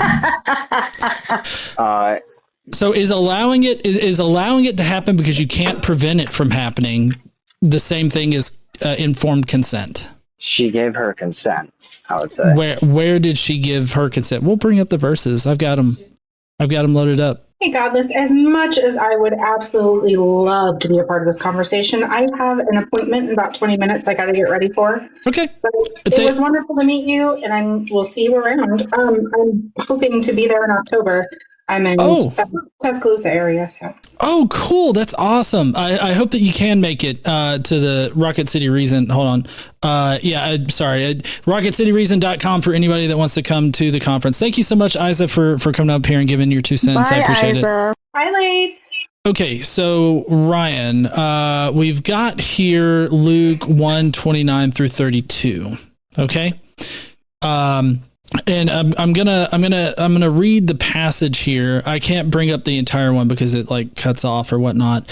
so is allowing it to happen because you can't prevent it from happening the same thing as informed consent? She gave her consent, I would say. Where did she give her consent? We'll bring up the verses. I've got them loaded up. Hey, Godless, as much as I would absolutely love to be a part of this conversation, I have an appointment in about 20 minutes I got to get ready for. Okay. But it was wonderful to meet you, and we'll see you around. I'm hoping to be there in October. I'm in Tuscaloosa area, so. Oh, cool. That's awesome. I hope that you can make it to the Rocket City Reason. Hold on. RocketCityReason.com for anybody that wants to come to the conference. Thank you so much, Isa, for coming up here and giving your 2 cents. Bye, I appreciate Isa. it. Hi, Laith. Okay, so Ryan, we've got here Luke 1:29 through 32. Okay. And I'm gonna read the passage here. I can't bring up the entire one because it like cuts off or whatnot.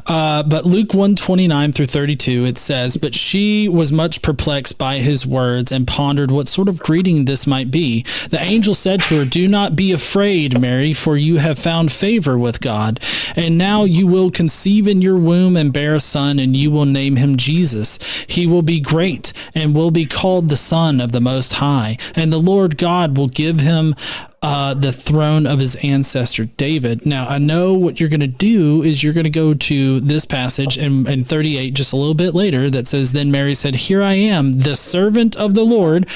But Luke 1:29 through 32, it says, "But she was much perplexed by his words and pondered what sort of greeting this might be. The angel said to her, 'Do not be afraid, Mary, for you have found favor with God. And now you will conceive in your womb and bear a son, and you will name him Jesus. He will be great and will be called the Son of the Most High. And the Lord God will give him the throne of his ancestor David.'" Now, I know what you're going to do is you're going to go to this passage in 38, just a little bit later, that says, "Then Mary said, 'Here I am, the servant of the Lord,'"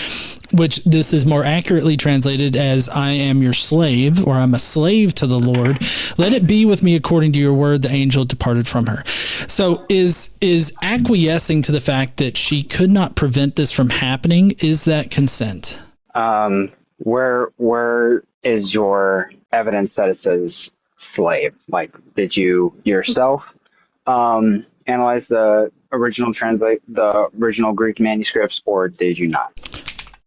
which this is more accurately translated as, "I am your slave," or "I'm a slave to the Lord. Let it be with me according to your word." The angel departed from her. So is acquiescing to the fact that she could not prevent this from happening, is that consent? Where is your evidence that it says slave? Like, did you yourself analyze the original Greek manuscripts, or did you not?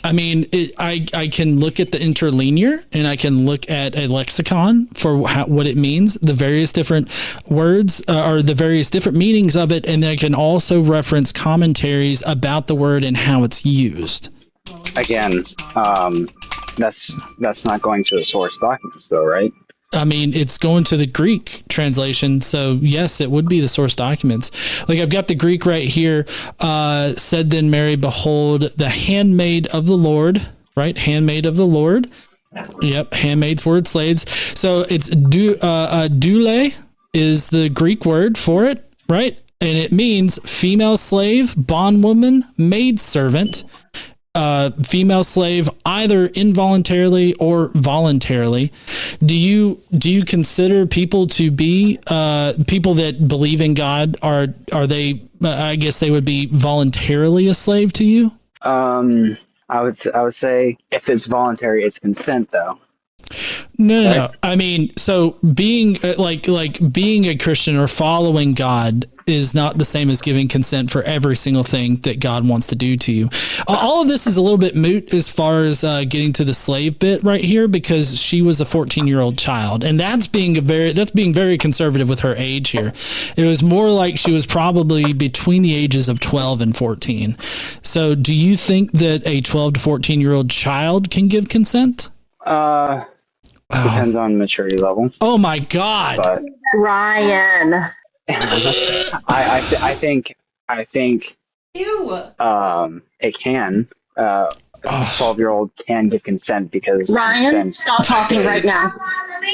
I mean, I can look at the interlinear and I can look at a lexicon for what it means, the various different words or the various different meanings of it. And I can also reference commentaries about the word and how it's used. Again, that's not going to the source documents though, right? I mean, it's going to the Greek translation. So yes, it would be the source documents. Like I've got the Greek right here. Said then Mary, "Behold, the handmaid of the Lord," right? Handmaid of the Lord. Yep. Handmaid's word, slaves. So it's doule is the Greek word for it, right? And it means female slave, bondwoman, maidservant. Female slave, either involuntarily or voluntarily. Do you consider people to be people that believe in God? Are they? I guess they would be voluntarily a slave to you. I would say if it's voluntary, it's consent though. No. I mean, so being like being a Christian or following God is not the same as giving consent for every single thing that God wants to do to you. All of this is a little bit moot as far as getting to the slave bit right here, because she was a 14-year-old child, and that's being very conservative with her age here. It was more like she was probably between the ages of 12 and 14. So, do you think that a 12 to 14-year-old child can give consent? Depends on maturity level. Oh my God, but Ryan. I think it can. A 12-year-old can give consent because Ryan, stop talking right now.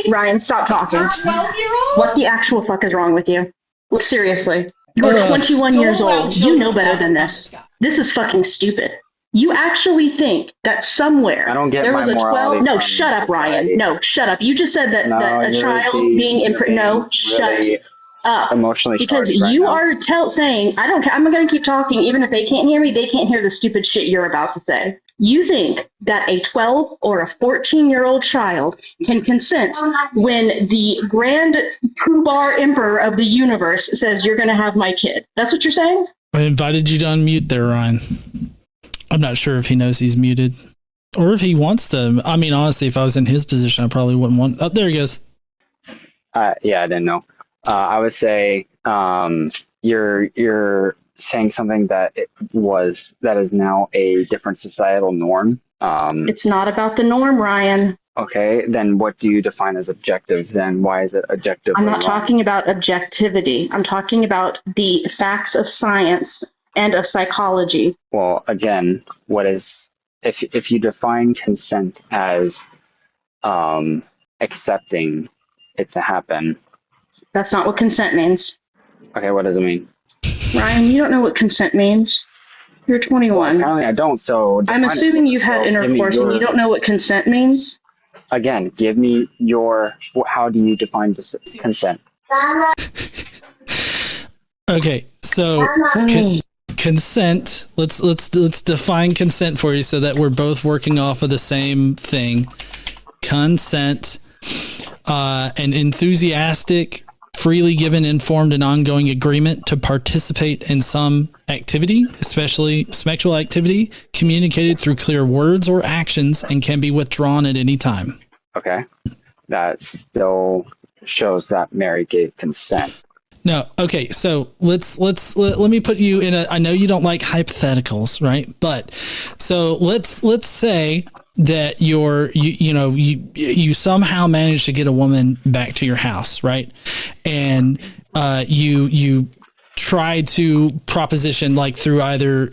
Ryan, stop talking. 12-year-old? What the actual fuck is wrong with you? Look, seriously. You're 21 years old. You know better than this. This is fucking stupid. You actually think that somewhere I don't get there was my a 12? morality No, from shut up, society. Ryan. No, shut up. You just said that, No, that a you're child being shut really up. emotionally Because charged right you now. are saying, I don't care. I'm going to keep talking. Even if they can't hear me, they can't hear the stupid shit you're about to say. You think that a 12 or a 14-year-old child can consent when the grand poobah emperor of the universe says you're going to have my kid. That's what you're saying? I invited you to unmute there, Ryan. I'm not sure if he knows he's muted or if he wants to. I mean, honestly, if I was in his position, I probably wouldn't want. Oh, there he goes. Yeah, I didn't know. I would say you're saying something that is now a different societal norm. It's not about the norm, Ryan. Okay, then what do you define as objective? Then why is it objective? I'm not talking about objectivity. I'm talking about the facts of science and of psychology. Well, again, if you define consent as accepting it to happen? That's not what consent means. Okay, what does it mean? Ryan, you don't know what consent means. You're 21. Apparently I don't, so... I'm assuming you've had intercourse and you don't know what consent means? Again, give me your... How do you define consent? Okay, so consent. Let's define consent for you so that we're both working off of the same thing. Consent. an enthusiastic, freely given, informed, and ongoing agreement to participate in some activity, especially sexual activity, communicated through clear words or actions, and can be withdrawn at any time. Okay. That still shows that Mary gave consent. No. Okay. So let me put you in I know you don't like hypotheticals, right? But so let's say that you somehow manage to get a woman back to your house, right? And you try to proposition, like through either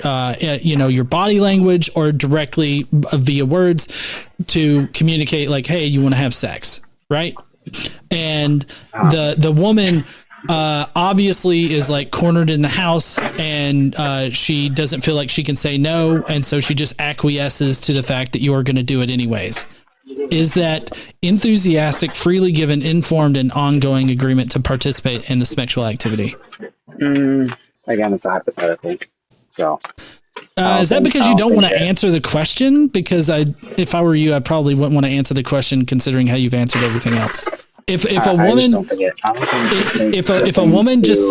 your body language or directly via words, to communicate like, hey, you want to have sex, right? And the woman obviously is like cornered in the house, and she doesn't feel like she can say no, and so she just acquiesces to the fact that you are going to do it anyways. Is that enthusiastic, freely given, informed, and ongoing agreement to participate in the sexual activity? Again, it's a hypothetical. So, is that because you don't want to answer the question? Because if I were you, I probably wouldn't want to answer the question, considering how you've answered everything else. If a woman just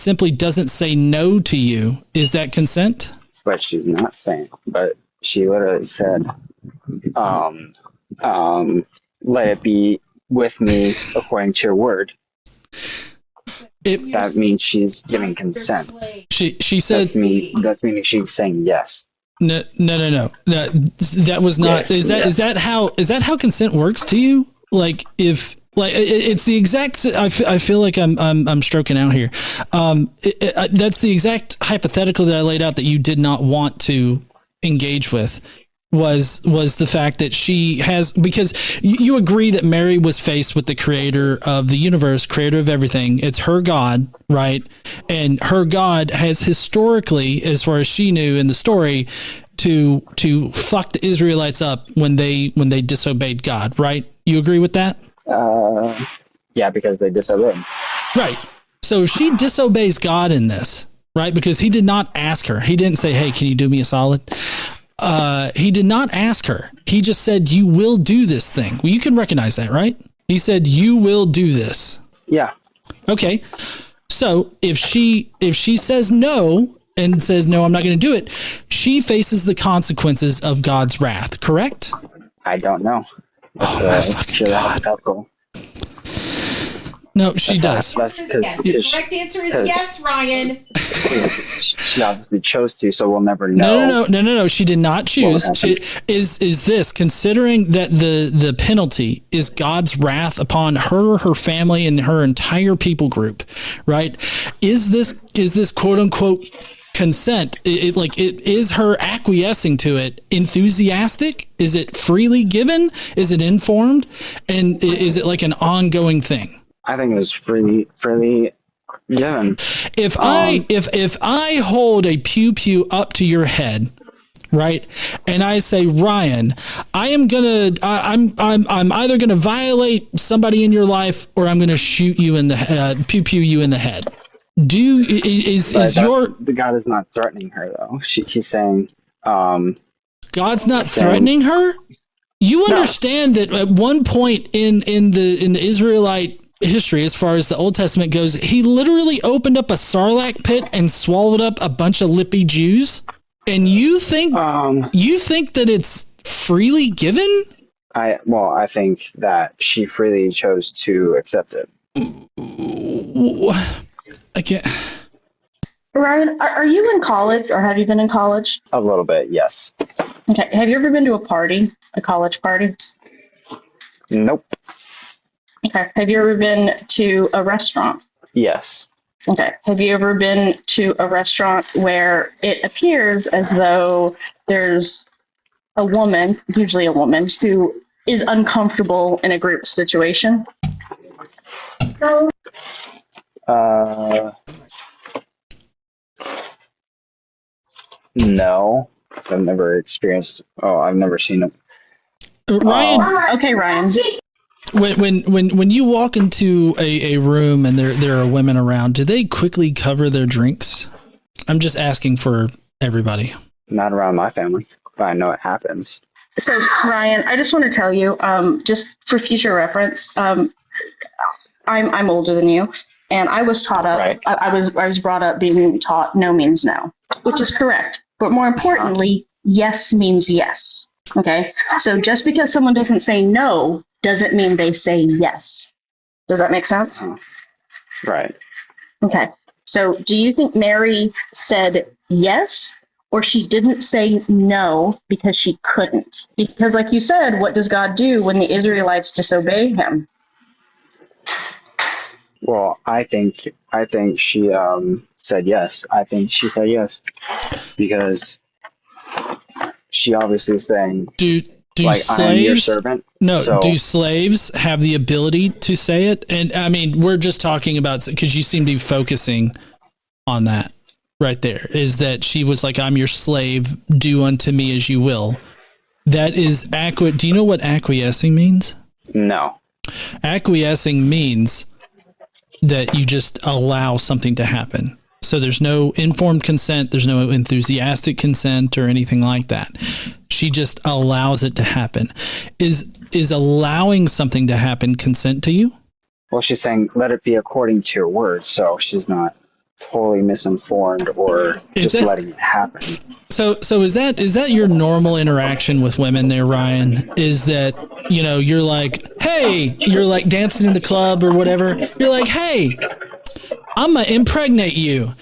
simply doesn't say no to you, is that consent? But she's not saying. But she literally said, "Let it be with me according to your word." That means she's giving consent. She said that's meaning she's saying yes. No. That was not. Yes, is that how consent works to you? Like it's the exact. I feel like I'm stroking out here. That's the exact hypothetical that I laid out that you did not want to engage with. Was the fact that she has, because you agree that Mary was faced with the creator of the universe, creator of everything. It's her God, right? And her God has historically, as far as she knew in the story, to fuck the Israelites up when they disobeyed God, right? You agree with that? Yeah, because they disobeyed. Right. So she disobeys God in this, right? Because he did not ask her. He didn't say, "Hey, can you do me a solid?" He did not ask her. He just said, "You will do this thing." Well, you can recognize that, right? He said, "You will do this." Yeah. Okay. So if she says no and says, "No, I'm not going to do it," she faces the consequences of God's wrath, correct? I don't know. God. No, she does. The correct answer is yes, Ryan. She obviously chose to, so we'll never know. No. She did not choose. Is this, considering that the penalty is God's wrath upon her family, and her entire people group, right? Is this quote unquote consent? It is her acquiescing to it enthusiastic? Is it freely given? Is it informed? And is it like an ongoing thing? I think it was freely given. If I hold a pew up to your head, right, and I say, "Ryan, I'm either gonna violate somebody in your life, or I'm gonna shoot you in the pew you in the head." The God is not threatening her though. He's saying, God's not threatening her? You understand that at one point in the Israelite history, as far as the Old Testament goes, he literally opened up a sarlacc pit and swallowed up a bunch of lippy Jews. And you think that it's freely given? I think that she freely chose to accept it. I can't. Ryan, are you in college, or have you been in college? A little bit, yes. Okay. Have you ever been to a college party? Nope. Okay. Have you ever been to a restaurant? Yes. Okay. Have you ever been to a restaurant where it appears as though there's a woman, usually a woman, who is uncomfortable in a group situation? No. I've never experienced. I've never seen it. Ryan. Okay, Ryan. When you walk into a room and there are women around, do they quickly cover their drinks? I'm just asking for everybody. Not around my family, but I know it happens. So Ryan, I just want to tell you, just for future reference, I'm older than you, and I was taught up. Right. I was brought up being taught no means no, which is correct. But more importantly, yes means yes. Okay. So just because someone doesn't say no doesn't mean they say yes. Does that make sense? Right. Okay. So do you think Mary said yes, or she didn't say no because she couldn't? Because like you said, what does God do when the Israelites disobey him? Well, I think she said yes. I think she said yes because she obviously is saying, Do like, I am your slaves? servant. No. So, Do slaves have the ability to say it? And I mean, we're just talking about, because you seem to be focusing on that right there. Is that she was like, "I'm your slave. Do unto me as you will." That is Do you know what acquiescing means? no. Acquiescing means that you just allow something to happen. So there's no informed consent, there's no enthusiastic consent or anything like that. She just allows it to happen. Is allowing something to happen consent to you? Well, she's saying, let it be according to your word. So she's not totally misinformed or just letting it happen. So is that your normal interaction with women there, Ryan? Is that, you're like, hey, you're like dancing in the club or whatever. You're like, hey, I'm going to impregnate you.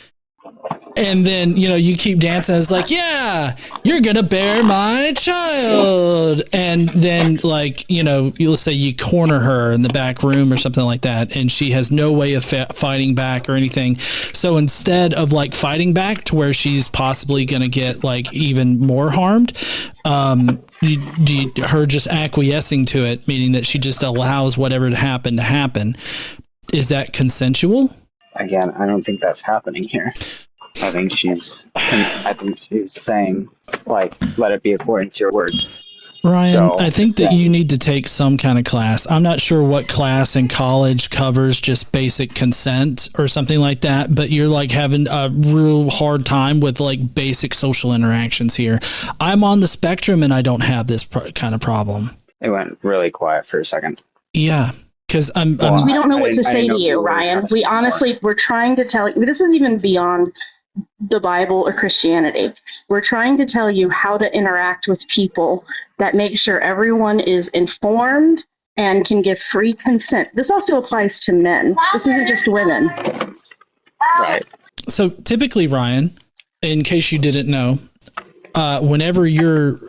And then, you keep dancing. It's like, yeah, you're going to bear my child. And then, like, you'll say you corner her in the back room or something like that. And she has no way of fighting back or anything. So instead of like fighting back to where she's possibly going to get like even more harmed, her just acquiescing to it, meaning that she just allows whatever to happen. Is that consensual? Again, I don't think that's happening here. I think she's saying, like, let it be according to your word. Ryan, I think that you need to take some kind of class. I'm not sure what class in college covers just basic consent or something like that, but you're like having a real hard time with like basic social interactions here. I'm on the spectrum and I don't have this kind of problem. It went really quiet for a second. Yeah. Because we don't know what to say to you, Ryan. We're trying to tell you, this is even beyond the Bible or Christianity. We're trying to tell you how to interact with people that make sure everyone is informed and can give free consent. This also applies to men. This isn't just women. Right. So typically, Ryan, in case you didn't know, whenever you're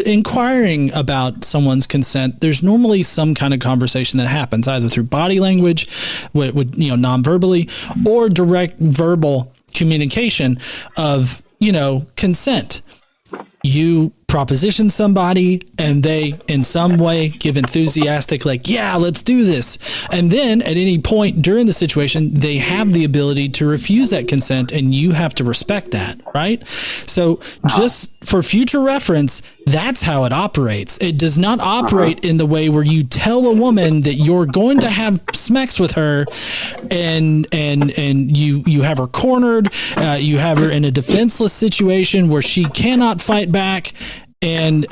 inquiring about someone's consent, there's normally some kind of conversation that happens either through body language, non-verbally, or direct verbal communication of, consent. You proposition somebody and they in some way give enthusiastic, like, yeah, let's do this. And then at any point during the situation, they have the ability to refuse that consent and you have to respect that, right? So just for future reference, that's how it operates. It does not operate in the way where you tell a woman that you're going to have sex with her and you have her cornered, you have her in a defenseless situation where she cannot fight back, and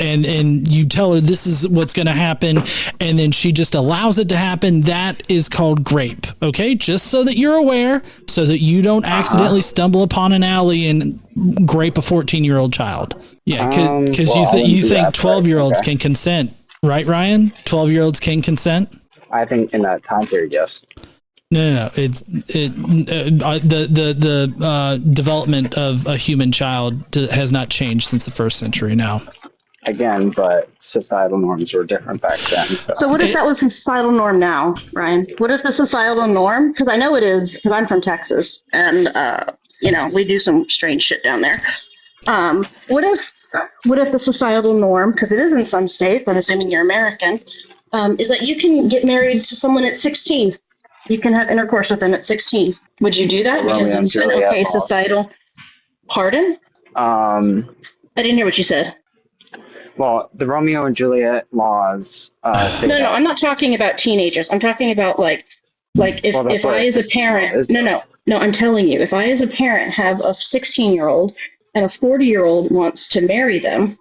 you tell her this is what's going to happen, and then she just allows it to happen. That is called grape. Okay, just so that you're aware, so that you don't accidentally stumble upon an alley and grape a 14-year-old child. Yeah, because you think 12-year-olds can consent, right, Ryan? 12-year-olds can consent. I think in that time period, yes. No. It's the development of a human child has not changed since the first century. Now, again, but societal norms were different back then. So what if that was the societal norm now, Ryan? What if the societal norm? Because I know it is. Because I'm from Texas, and we do some strange shit down there. What if the societal norm? Because it is in some states. I'm assuming you're American. Is that you can get married to someone at 16? You can have intercourse with them at 16. Would you do that? Because it's an okay societal. Pardon? I didn't hear what you said. Well, the Romeo and Juliet laws. No, I'm not talking about teenagers. I'm talking about like if I as a parent. No, I'm telling you, if I as a parent have a 16-year-old and a 40-year-old wants to marry them,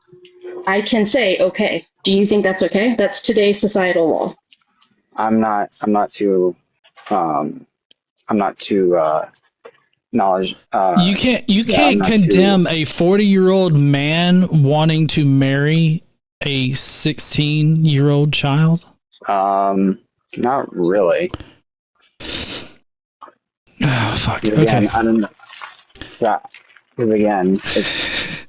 I can say, okay, do you think that's okay? That's today's societal law. I'm not too knowledge. You can't condemn a 40-year-old man wanting to marry a 16-year-old child. Not really. Oh fuck. Again, Okay. I don't know. Yeah, because again,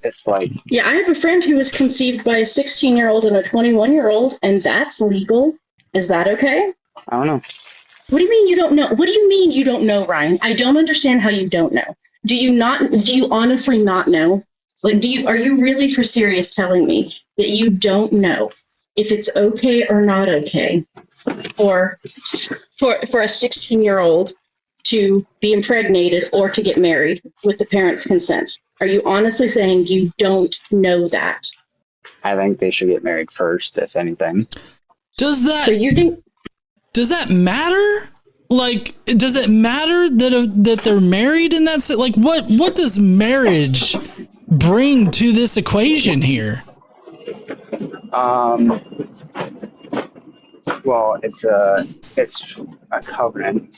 it's like, Yeah, I have a friend who was conceived by a 16-year-old and a 21-year-old, and that's legal. Is that okay? I don't know. What do you mean you don't know? What do you mean you don't know, Ryan? I don't understand how you don't know. Do you honestly not know? Like, are you really for serious telling me that you don't know if it's okay or not okay for a 16-year-old to be impregnated or to get married with the parents' consent? Are you honestly saying you don't know that? I think they should get married first, if anything. So you think? Does that matter? Like, does it matter that they're married in that? Like, what does marriage bring to this equation here? Well, it's a covenant.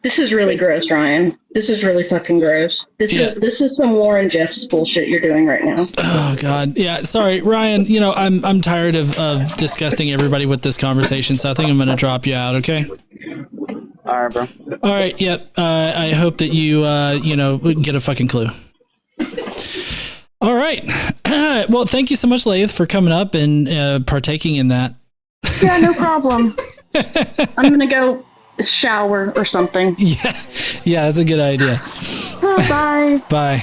This is really gross, Ryan. This is really fucking gross. This is some Warren Jeffs bullshit you're doing right now. Oh God, yeah. Sorry, Ryan. You know, I'm tired of disgusting everybody with this conversation, so I think I'm gonna drop you out. Okay. All right, bro. All right. Yep. I hope that you get a fucking clue. All right. Well, thank you so much, Laith, for coming up and partaking in that. Yeah, no problem. I'm gonna go shower or something. Yeah, that's a good idea. Bye. Bye.